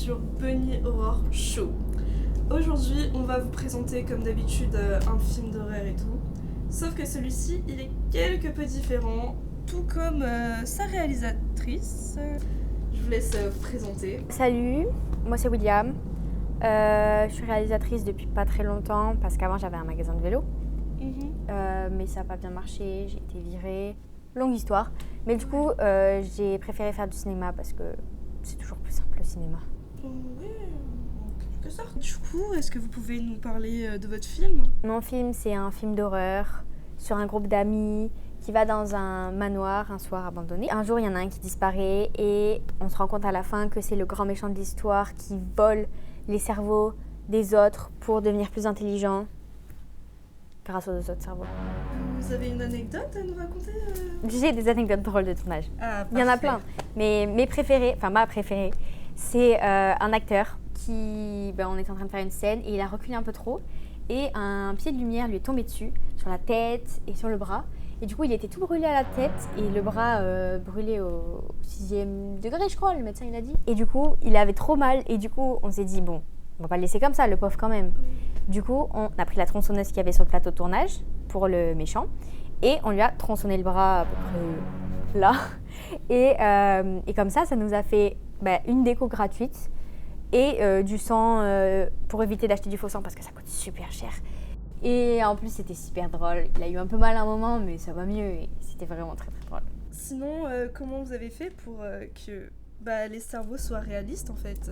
sur Bunny Horror Show. Aujourd'hui, on va vous présenter comme d'habitude un film d'horreur et tout. Sauf que celui-ci, il est quelque peu différent, tout comme sa réalisatrice. Je vous laisse présenter. Salut, moi c'est William. Je suis réalisatrice depuis pas très longtemps parce qu'avant j'avais un magasin de vélo. Mais ça n'a pas bien marché, j'ai été virée. Longue histoire. Mais du coup, j'ai préféré faire du cinéma parce que c'est toujours plus simple le cinéma. Oui, en quelque sorte. Du coup, est-ce que vous pouvez nous parler de votre film ? Mon film, c'est un film d'horreur sur un groupe d'amis qui va dans un manoir un soir abandonné. Un jour, il y en a un qui disparaît et on se rend compte à la fin que c'est le grand méchant de l'histoire qui vole les cerveaux des autres pour devenir plus intelligent grâce aux autres cerveaux. Vous avez une anecdote à nous raconter J'ai des anecdotes drôles de tournage. Ah, il y en a plein. Mais mes préférés, enfin ma préférée, c'est un acteur qui, on était en train de faire une scène et il a reculé un peu trop et un pied de lumière lui est tombé dessus, sur la tête et sur le bras. Et du coup, il était tout brûlé à la tête et le bras brûlé au 6e degré, je crois, le médecin il a dit. Et du coup, il avait trop mal et du coup, on s'est dit, bon, on va pas le laisser comme ça, le pauvre quand même. Du coup, on a pris la tronçonneuse qu'il y avait sur le plateau de tournage pour le méchant et on lui a tronçonné le bras à peu près là. Et comme ça nous a fait une déco gratuite et du sang pour éviter d'acheter du faux sang parce que ça coûte super cher. Et en plus, c'était super drôle. Il a eu un peu mal à un moment, mais ça va mieux et c'était vraiment très très drôle. Sinon, comment vous avez fait pour que les cerveaux soient réalistes en fait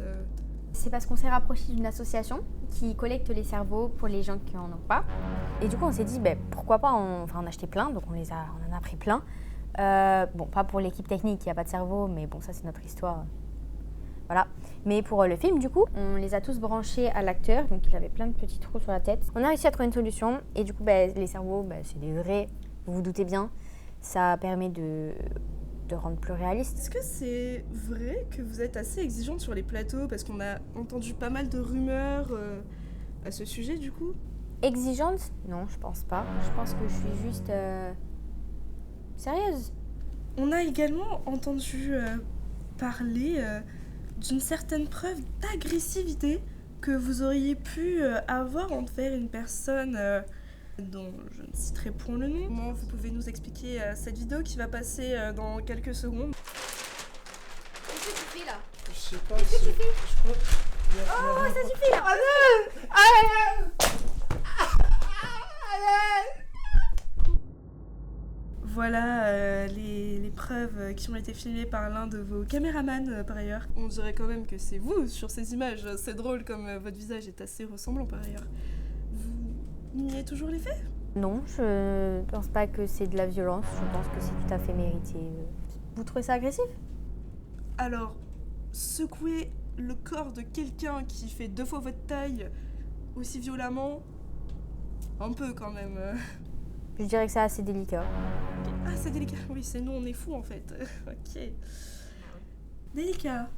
C'est parce qu'on s'est rapproché d'une association qui collecte les cerveaux pour les gens qui en ont pas. Et du coup, on s'est dit, pourquoi pas en acheter plein. Donc on en a pris plein. Pas pour l'équipe technique, il n'y a pas de cerveau, mais bon, ça c'est notre histoire. Voilà. Mais pour le film, du coup, on les a tous branchés à l'acteur, donc il avait plein de petits trous sur la tête. On a réussi à trouver une solution, et du coup, les cerveaux, c'est des vrais, vous vous doutez bien. Ça permet de rendre plus réaliste. Est-ce que c'est vrai que vous êtes assez exigeante sur les plateaux parce qu'on a entendu pas mal de rumeurs à ce sujet du coup ? Exigeante ? Non, je pense pas. Je pense que je suis juste sérieuse. On a également entendu parler d'une certaine preuve d'agressivité que vous auriez pu avoir envers une personne dont je ne citerai point le nom. Comment vous pouvez nous expliquer cette vidéo qui va passer dans quelques secondes ? Qu'est-ce que tu fais là ? Je sais pas si... Je crois... Oh, ça suffit là ! Voilà les preuves qui ont été filmées par l'un de vos caméramans par ailleurs. On dirait quand même que c'est vous sur ces images. C'est drôle comme votre visage est assez ressemblant par ailleurs. Vous niez toujours les faits ? Non, je pense pas que c'est de la violence. Je pense que c'est tout à fait mérité. Vous trouvez ça agressif ? Alors, secouer le corps de quelqu'un qui fait 2 fois votre taille aussi violemment, un peu quand même. Je dirais que c'est assez délicat. Ah, c'est délicat. Oui, c'est nous, on est fous en fait. Ok. Délicat.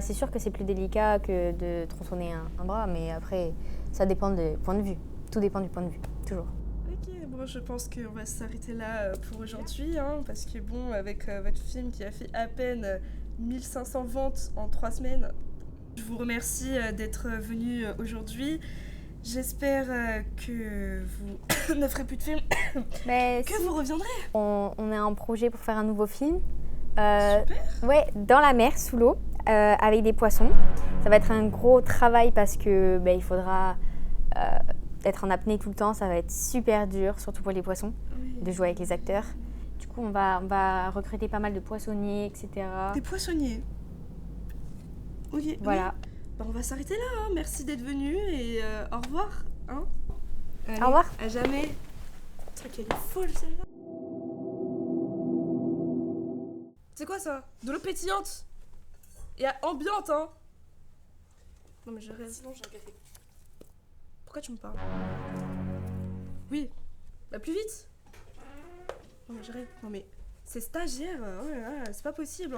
C'est sûr que c'est plus délicat que de tronçonner un bras, mais après, ça dépend du point de vue. Tout dépend du point de vue, toujours. Ok, bon, je pense qu'on va s'arrêter là pour aujourd'hui, parce que bon, avec votre film qui a fait à peine 1500 ventes en 3 semaines, je vous remercie d'être venu aujourd'hui. J'espère que vous ne ferez plus de film, que vous reviendrez. On a un projet pour faire un nouveau film. Super. Ouais, dans la mer, sous l'eau, avec des poissons. Ça va être un gros travail parce que il faudra être en apnée tout le temps. Ça va être super dur, surtout pour les poissons, de jouer avec les acteurs. Du coup, on va recruter pas mal de poissonniers, etc. Des poissonniers. Ok. Voilà. Oui. On va s'arrêter là. Merci d'être venu et au revoir. Allez, au revoir. À jamais. C'est qu'elle est folle celle-là. C'est quoi ça ? De l'eau pétillante et ambiante, Non mais je rêve. Sinon j'ai un café. Pourquoi tu me parles ? Oui. Plus vite. Non mais je rêve. Non mais c'est stagiaire. C'est pas possible,